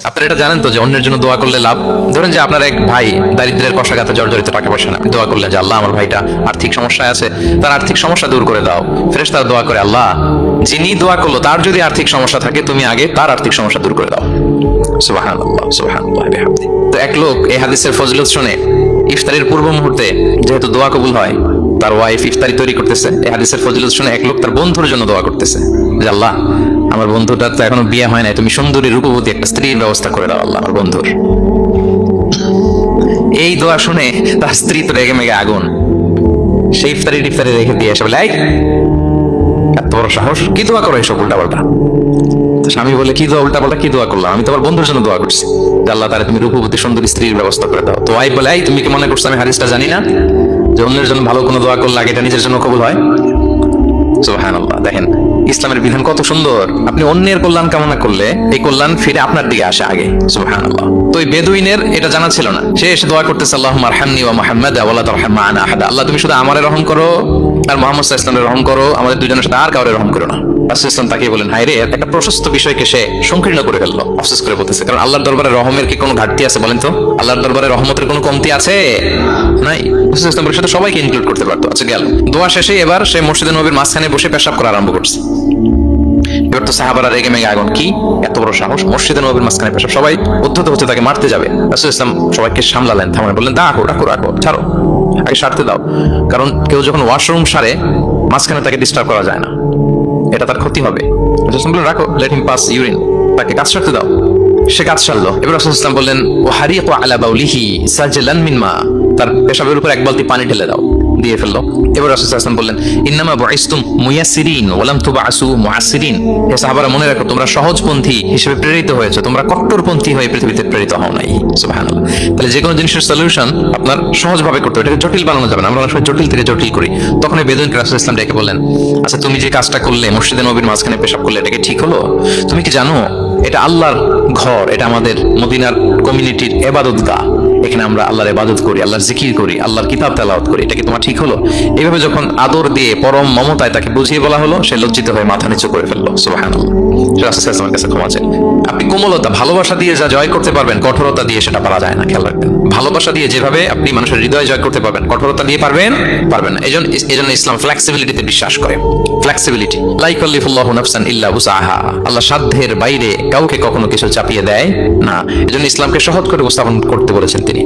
আপনারা এটা জানেন তো যে অন্যের জন্য দোয়া করলে লাভ। ধরেন যে আপনার এক ভাই দারিদ্রের কষাঘাতে জর্জরিত, টাকা পয়সা না, দোয়া করলেন যে আল্লাহ আমার ভাইটা আর্থিক সমস্যায় আছে, তার আর্থিক সমস্যা দূর করে দাও। ফেরেশতারা দোয়া করে, আল্লাহ যিনি দোয়া করলো তার যদি আর্থিক সমস্যা থাকে তুমি আগে তার আর্থিক সমস্যা দূর করে দাও। সুবহানাল্লাহ সুবহানাল্লাহ বিহামদি। তো এক লোক এই হাদিসের ফজিলত শুনে ইফতারির পূর্ব মুহূর্তে যেহেতু দোয়া কবুল হয়, তার ওয়াইফ ইফতারি তৈরি করতেছে, এই হাদিসের ফজিলত শুনে এক লোক তার বন্ধুর জন্য দোয়া করতেছে যে আল্লাহ আমার বন্ধুটা তো এখনো বিয়ে হয় নাই, তুমি সুন্দরী রূপবতী একটা স্ত্রীর ব্যবস্থা করে দাও আল্লাহ আমার বন্ধুর। এই দোয়া শুনে তার স্ত্রী তো রেগে মেগে আগুন, সেই ইফতারি রেখে দিয়ে এসে বলে, এই এত বড় সাহস, কি দোয়া করো এসব উল্টা পাল্টা? স্বামী বলে, কি দোয়া উল্টা পাল্টা, কি দোয়া করলাম? আমি তোমার বন্ধুর জন্য দোয়া করছি যে আল্লাহ তারে তুমি রূপবতী সুন্দরী স্ত্রীর ব্যবস্থা করে দাও। তো ওয়াইফ বলে, এই তুমি কি মনে করছো আমি হাদিসটা জানি না যে অন্যের জন্য ভালো কোনো দোয়া করলে আগে এটা নিজের জন্য কবুল হয়? সুবহানাল্লাহ। দেখেন ইসলামের বিধান কত সুন্দর। আপনি অন্যের কল্যাণ কামনা করলে এই কল্যাণ ফিরে আপনার দিকে আসে আগে। সুবহানাল্লাহ। তো এই বেদুইনের এটা জানা ছিল না, সে এসে দোয়া করতেছে, আল্লাহুম্মা আরহামনি ওয়া মুহাম্মাদা ওয়া লা তারহাম মা'ানা আহাদা। আল্লাহ তুমি শুধু আমারে রহম করো আর মুহাম্মদ সাল্লাল্লাহু আলাইহি ওয়াসাল্লামের রহম করো, আমাদের দুজনের সাথে আর কাউরে রহম করো না। রাসূল ইসলাম তাকে বলেন, হায় রে, একটা প্রশস্ত বিষয়কে সে সংকীর্ণ করে ফেললো। আফসোস করে বলতেছে, কারণ আল্লাহর দরবারে রহমের কি কোনো ঘাটতি আছে বলেন তো? আল্লাহর দরবারে রহমতের কোনো কমতি আছে? নাই। রাসূল ইসলাম বলেন সাথে সবাইকে ইনক্লুড করতে পারতো। আচ্ছা গেল, দোয়া শেষে এবার সে মসজিদে নববীর মাঝখানে বসে পেশাব করা আরম্ভ করছে। এবার তো সাহাবারা রেগে মেগে আগুন, কি এত বড় সাহস, মসজিদে নববীর মাঝখানে পেশাব, সবাই উদ্ধত হচ্ছে তাকে মারতে যাবে। রাসূল ইসলাম সবাইকে সামলালেন, থামালেন, বললেন রাখো রাখো রাখো, ছাড়ো, আগে সারতে দাও। কারণ কেউ যখন ওয়াশরুম সারে মাঝখানে তাকে ডিস্টার্ব করা যায় না, এটা তার ক্ষতি হবে। রাসূল ইসলাম বললেন রাখো, লেট হিম পাস ইউরিন, তাকে কাজ সারতে দাও। সে কাজ সারলো। এবার রাসূল ইসলাম বললেন, ও হারিয়াতু আলা বাউলিহি সাজলান মিন মা, তার পেশাবের উপর এক বালতি পানি ঢেলে দাও, দিয়ে ফেললো। এবার রাসূল সাল্লাল্লাহু আলাইহি ওয়াসাল্লাম বললেন, ইন্নামা বুইসতুম মুয়াসসিরিন ওয়া লাম তুবআসু মুআসসিরিন। হে সাহাবারা মনে রাখো, তোমরা সহজপন্থী হিসেবে প্রেরিত হয়েছো, তোমরা কট্টরপন্থী হয়ে পৃথিবীতে প্রেরিত হও নাই। সুবহানাল্লাহ। তাহলে যে কোনো জিনিসের সলিউশন আপনার সহজভাবে করতে হবে, এটাকে জটিল বানানো যাবে না। আমরা অনেক সময় জটিল থেকে জটিল করি। তখন এই বেদুইনকে রাসূল ইসলাম ডেকে বললেন, আচ্ছা তুমি যে কাজটা করলে, মসজিদে নববীর মাঝখানে পেশাব করলে, এটা কি ঠিক হলো? তুমি কি জানো এটা আল্লাহর ঘর, এটা আমাদের মদিনার কমিউনিটির ইবাদতগাহ, এখানে আমরা আল্লাহর ইবাদত করি, আল্লাহর জিকির করি, আল্লাহর কিতাব তেলাওয়াত করি, এটা কি তোমার ঠিক হলো? এইভাবে যখন আদর দিয়ে পরম মমতায় তাকে বুঝিয়ে বলা হলো, সে লজ্জিত হয়ে মাথা নিচু করে ফেললো। সুবহানাল্লাহ। রাসূল সাল্লাল্লাহু আলাইহি ওয়াসাল্লামের কাছে ক্ষমা চাই। আপনি কোমলতা, ভালোবাসা দিয়ে যা জয় করতে পারবেন, কঠোরতা দিয়ে সেটা পারা যায় না, খেয়াল রাখবেন। ভালোবাসা দিয়ে যেভাবে আপনি মানুষের হৃদয় জয় করতে পারবেন, কঠোরতা দিয়ে পারবেন না। এজন্য ইসলাম ফ্লেক্সিবিলিটিতে বিশ্বাস করে। ফ্লেক্সিবিলিটি, লা ইকাল্লিফুল্লাহু নাফসান ইল্লা উসআহা। আল্লাহ সাধ্যের বাইরে কাউকে কখনো কিছু চাপিয়ে দেয় না। এজন্য ইসলামকে সহজ করে উপস্থাপন করতে বলেছেন তিনি।